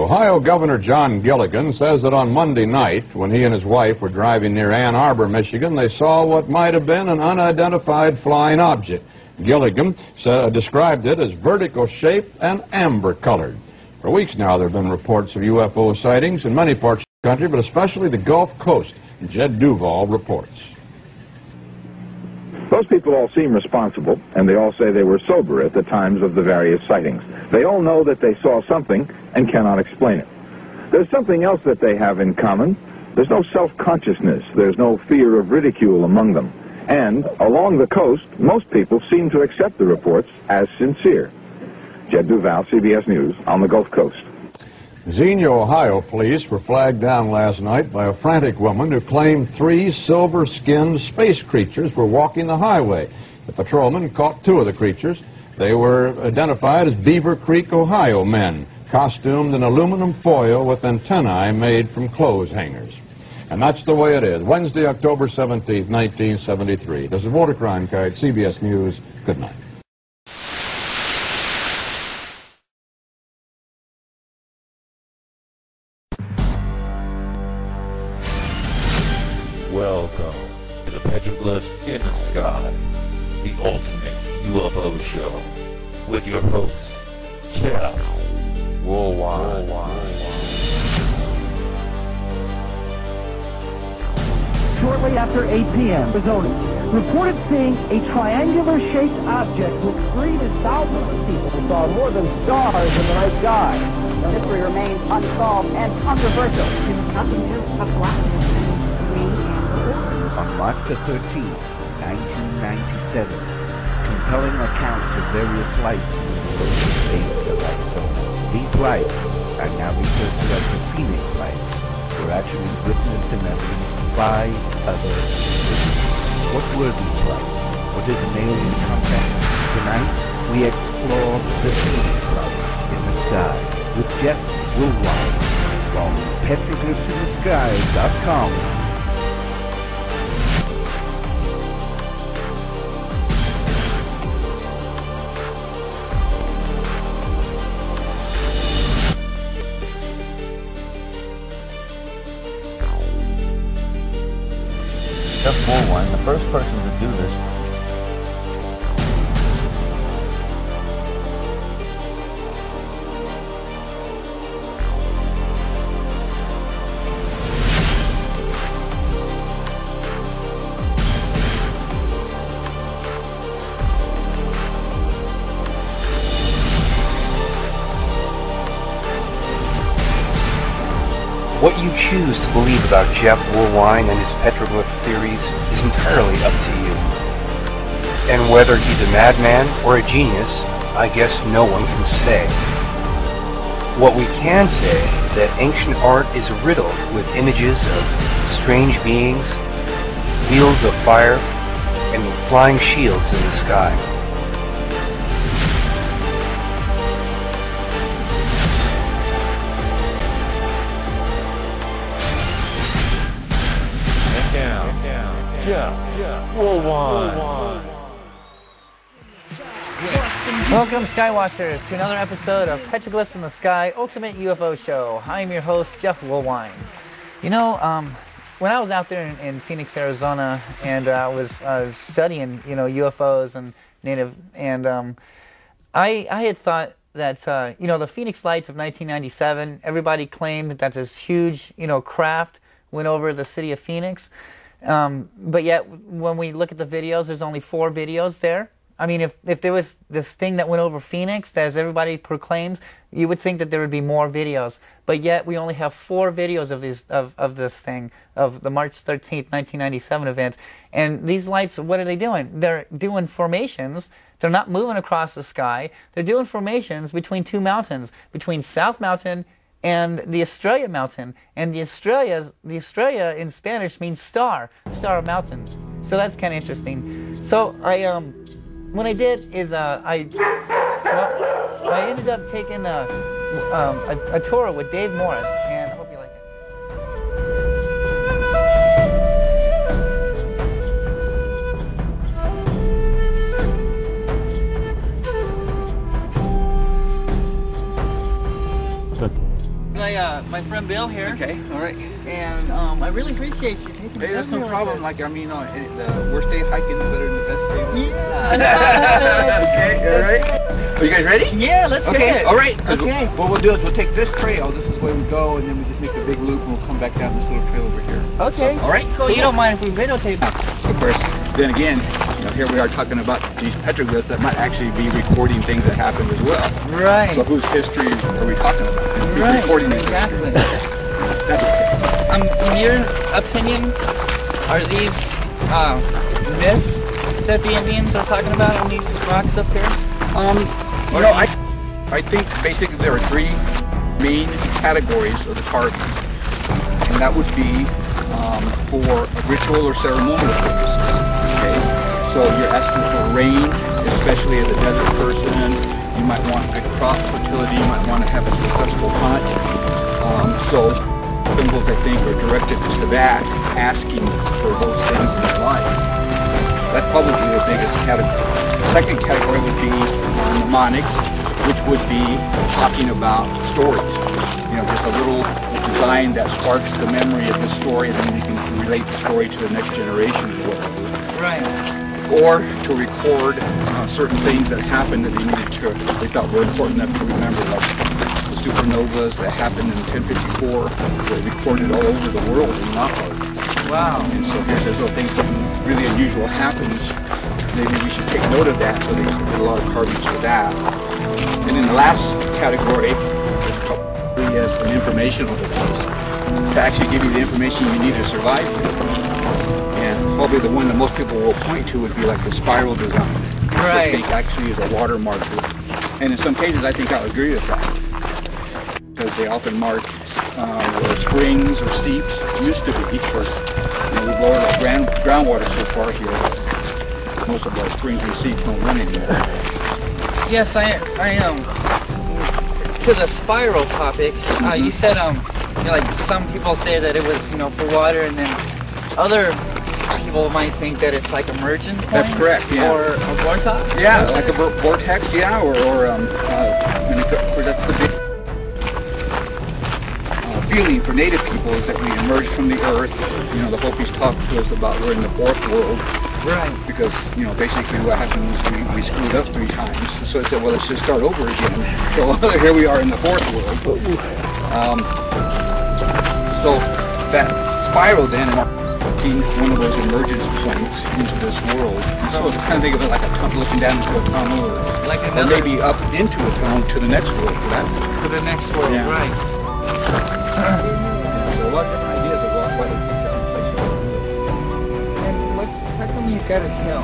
Ohio Governor John Gilligan says that on Monday night, when he and his wife were driving near Ann Arbor, Michigan, they saw what might have been an unidentified flying object. Gilligan described it as vertical-shaped and amber-colored. For weeks now, there have been reports of UFO sightings in many parts of the country, but especially the Gulf Coast. Jed Duval reports. Those people all seem responsible, and they all say they were sober at the times of the various sightings. They all know that they saw something and cannot explain it. There's something else that they have in common. There's no self-consciousness. There's no fear of ridicule among them. And along the coast, most people seem to accept the reports as sincere. Jed Duval, CBS News, on the Gulf Coast. Xenia, Ohio police were flagged down last night by a frantic woman who claimed 3 silver-skinned space creatures were walking the highway. The patrolman caught 2 of the creatures. They were identified as Beaver Creek, Ohio men, costumed in aluminum foil with antennae made from clothes hangers. And that's the way it is. Wednesday, October 17th, 1973. This is Walter Cronkite, CBS News. Good night. Welcome to the Petroglyphs in the Sky, the ultimate UFO show, with your host, Jeff Woolwine. Shortly after 8 p.m., Arizona reported seeing a triangular-shaped object which greeted thousands of people who saw more than stars in the night sky. Mystery remains unsolved and controversial. Messengers of blackness and green amber. On March the 13th, 1997, compelling accounts of various flights faced the light zone. These flights are now referred to as the Phoenix flights, were actually witnessed and evidenced by others. What were these flights? What is an alien contact? Tonight, we explore the Phoenix flights in the sky with Jeff Woolwine from Petroglyphsinthesky.com. Jeff Woolwine, the first person to do this. What you choose to believe about Jeff Woolwine and his petroglyph theories is entirely up to you. And whether he's a madman or a genius, I guess no one can say. What we can say is that ancient art is riddled with images of strange beings, wheels of fire, and flying shields in the sky. Welcome, Skywatchers, to another episode of Petroglyphs in the Sky, Ultimate UFO Show. I'm your host, Jeff Woolwine. You know, when I was out there in Phoenix, Arizona, and I was studying, UFOs and native, and I had thought that, the Phoenix Lights of 1997, everybody claimed that this huge, craft went over the city of Phoenix. But yet, when we look at the videos, there's only 4 videos there. I mean, if there was this thing that went over Phoenix, as everybody proclaims, you would think that there would be more videos. But yet, we only have 4 videos of this thing, of the March 13th, 1997 event. And these lights, what are they doing? They're doing formations. They're not moving across the sky. They're doing formations between 2 mountains, between South Mountain and the Estrella Mountain. And the Estrella in Spanish means star mountain. So that's kind of interesting. So what I did is I ended up taking a tour with Dave Morris, and I hope you like it. my friend Bill here. Okay, all right. And I really appreciate you taking me. Hey, that's no problem. Like, I mean, the worst day hiking is better than the best day. Yeah. Okay, all right. Are you guys ready? Yeah, let's get it. All right. Okay. What we'll do is we'll take this trail. This is where we go, and then we just make a big loop, and we'll come back down this little trail over here. Okay. So, all right. Cool. You don't mind if we videotape? Of course. Then again, you know, here we are talking about these petroglyphs that might actually be recording things that happened as well. Right. So whose history are we talking about? Who's recording this history? In your opinion, are these myths that the Indians are talking about on these rocks up here? You know, I think basically there are three main categories of the carvings, and that would be for ritual or ceremonial purposes. Okay, so you're asking for rain, especially as a desert person. You might want good crop fertility. You might want to have a successful hunt. So symbols, I think, are directed to that, asking for those things in your life. That's probably the biggest category. The second category would be mnemonics, which would be talking about stories. You know, just a little design that sparks the memory of the story, and then you can relate the story to the next generation or whatever. Right. Or to record certain things that happened that they thought were important enough to remember, like the supernovas that happened in 1054, were recorded all over the world in knockout. Wow. And so here's those little things, something really unusual happens. Maybe we should take note of that, so they did a lot of carvings for that. And then the last category is probably as an informational device to actually give you the information you need to survive. And probably the one that most people will point to would be like the spiral design, which I think actually is a water marker. And in some cases, I think I'll agree with that, because they often mark where springs or steeps used to be. For, you know, we've lowered our groundwater so far here that most of our springs and steeps don't run anymore. Yes, I to the spiral topic. You said you know, like some people say that it was, you know, for water, and then other people might think that it's like emergent points. That's correct, yeah. Or a vortex. Yeah, like a vortex, yeah, or and of course that's the big feeling for native people, is that we emerge from the earth. You know, the Hopis talk to us about we're in the fourth world. Right. Because, you know, basically what happened is we screwed up 3 times. So I said, well, let's just start over again. So here we are in the fourth world. So that spiral then, and one of those emergence points into this world. And so kind of think of it like a tunnel, looking down into a tunnel, or maybe up into a tunnel to the next world for that. To the next world, yeah. right. So a lot of different ideas of what it How come he's got a tail?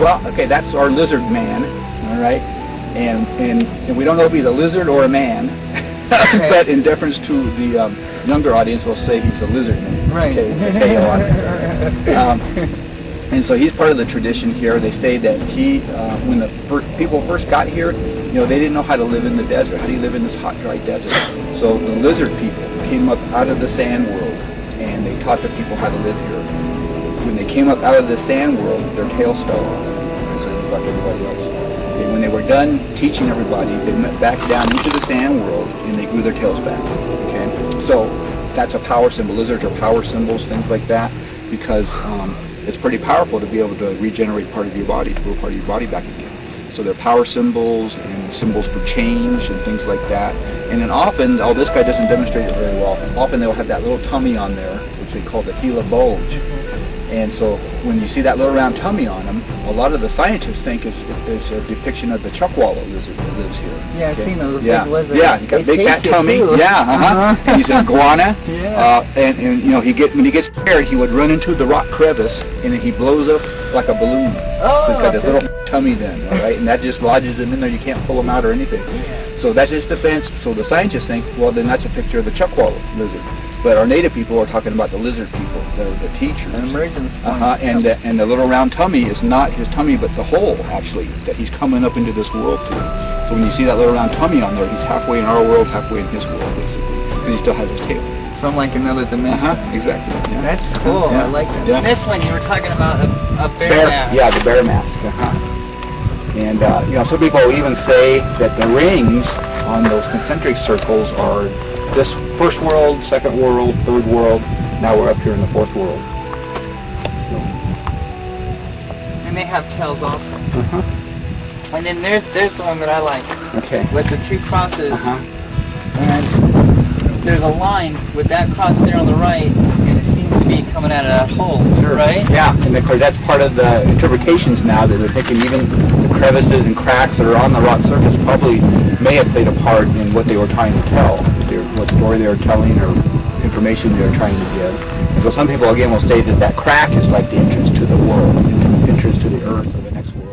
Well, okay, that's our lizard man, all right? And we don't know if he's a lizard or a man, okay. But in deference to the younger audience, we'll say he's a lizard man. Right. Okay, and so he's part of the tradition here. They say that he, when the people first got here, you know, they didn't know how to live in the desert. How do you live in this hot, dry desert? So the lizard people came up out of the sand world, and they taught the people how to live here. When they came up out of the sand world, their tails fell off, and so just like everybody else. And when they were done teaching everybody, they went back down into the sand world, and they grew their tails back. Okay, so that's a power symbol. Lizards are power symbols, things like that, because it's pretty powerful to be able to regenerate part of your body, to grow part of your body back again. So they're power symbols and symbols for change and things like that. And then often, this guy doesn't demonstrate it very well. Often they'll have that little tummy on there, which they call the Gila bulge. And so when you see that little round tummy on him, a lot of the scientists think it's a depiction of the chuckwalla lizard that lives here. Yeah, I've seen those big lizards. Yeah, he's got a big fat tummy. Too. Yeah, And he's an iguana. Yeah. And you know, when he gets scared, he would run into the rock crevice, and then he blows up like a balloon. Oh, so he's got this little tummy then, all right? And that just lodges him in there. You can't pull him out or anything. So that's just defense. So the scientists think, well, then that's a picture of the chukwalla lizard. But our native people are talking about the lizard people, that are the teachers. An emergence point. And the little round tummy is not his tummy, but the hole, actually, that he's coming up into this world through. So when you see that little round tummy on there, he's halfway in our world, halfway in his world, basically, because he still has his tail. From like another dimension. Exactly. Yeah. That's cool. Yeah. I like that. Yeah. This one, you were talking about a bear mask. Yeah, the bear mask. And you know, some people even say that the rings on those concentric circles are this first world, second world, third world. Now we're up here in the fourth world. So. And they have tails also. And then there's the one that I like. Okay. With the two crosses. And there's a line with that cross there on the right, and it seems to be coming out of that hole. Sure. Right? Yeah, and of course that's part of the interpretations now, that they're thinking even the crevices and cracks that are on the rock surface probably may have played a part in what they were trying to tell, what story they were telling or information they were trying to give. And so some people again will say that that crack is like the entrance to the world, the entrance to the earth or the next world.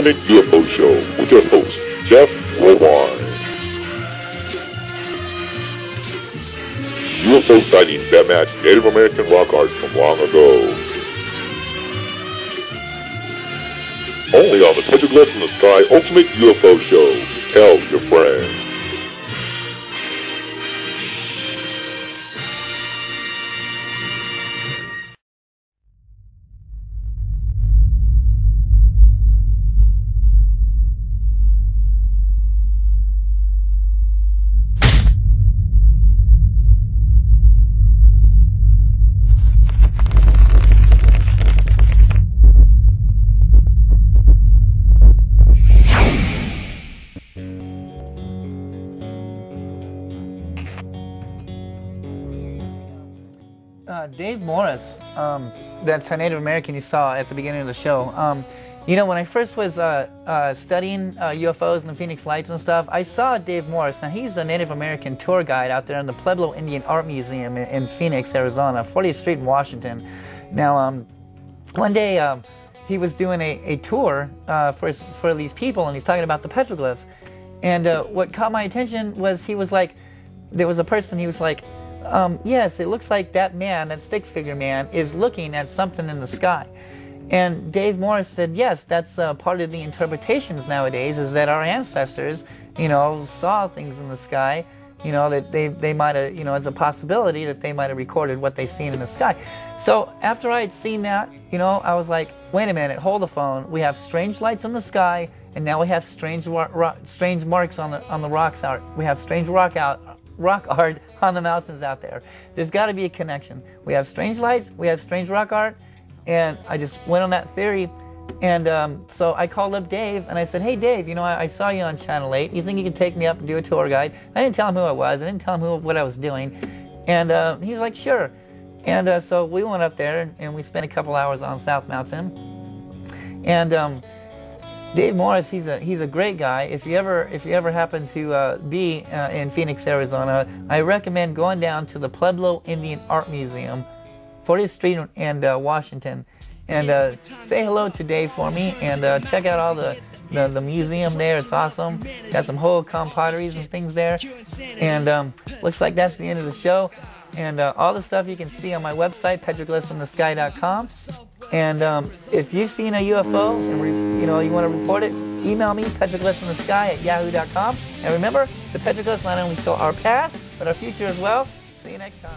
Ultimate UFO Show with your host, Jeff Woolwine. UFO sightings that match Native American rock art from long ago. Only on the Petroglyphs in the Sky Ultimate UFO Show. Tell your friends. Dave Morris, that Native American you saw at the beginning of the show, you know, when I first was studying UFOs and the Phoenix Lights and stuff, I saw Dave Morris. Now, he's the Native American tour guide out there in the Pueblo Indian Art Museum in Phoenix, Arizona, 40th Street in Washington. Now, one day he was doing a tour for these people, and he's talking about the petroglyphs. And what caught my attention was he was like, there was a person, he was like, yes, it looks like that man, that stick figure man, is looking at something in the sky. And Dave Morris said, yes, that's part of the interpretations nowadays, is that our ancestors, you know, saw things in the sky, you know, that they might have, you know, it's a possibility that they might have recorded what they seen in the sky. So after I had seen that, you know, I was like, wait a minute, hold the phone. We have strange lights in the sky, and now we have strange marks on the rocks out. We have strange rock art on the mountains out there. There's got to be a connection. We have strange lights, we have strange rock art, and I just went on that theory. And so I called up Dave, and I said, hey, Dave, you know, I saw you on Channel 8. You think you could take me up and do a tour guide? I didn't tell him who I was. I didn't tell him what I was doing. And he was like, sure. And so we went up there, and we spent a couple hours on South Mountain. And Dave Morris, he's a great guy. If you ever happen to be in Phoenix, Arizona, I recommend going down to the Pueblo Indian Art Museum, 40th Street and Washington, and say hello to Dave for me, and check out all the museum there. It's awesome. Got some Hohokam potteries and things there. And looks like that's the end of the show. And all the stuff you can see on my website, petroglyphsinthesky.com. And if you've seen a UFO and you know you want to report it, email me, petroglyphsinthesky@yahoo.com. And remember, the petroglyphs not only show our past, but our future as well. See you next time.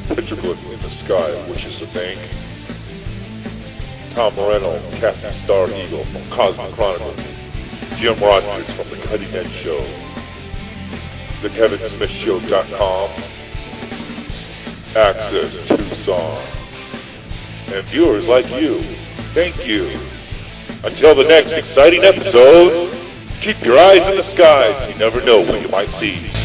Petroglyphs in the Sky, which is a bank. Tom Moreno, Captain Star Eagle from Cosmic Chronicles. Jim Rogers from The Cutting Edge Show. TheKevinSmithShow.com. Access Tucson. And viewers like you, thank you. Until the next exciting episode, keep your eyes in the skies. You never know what you might see.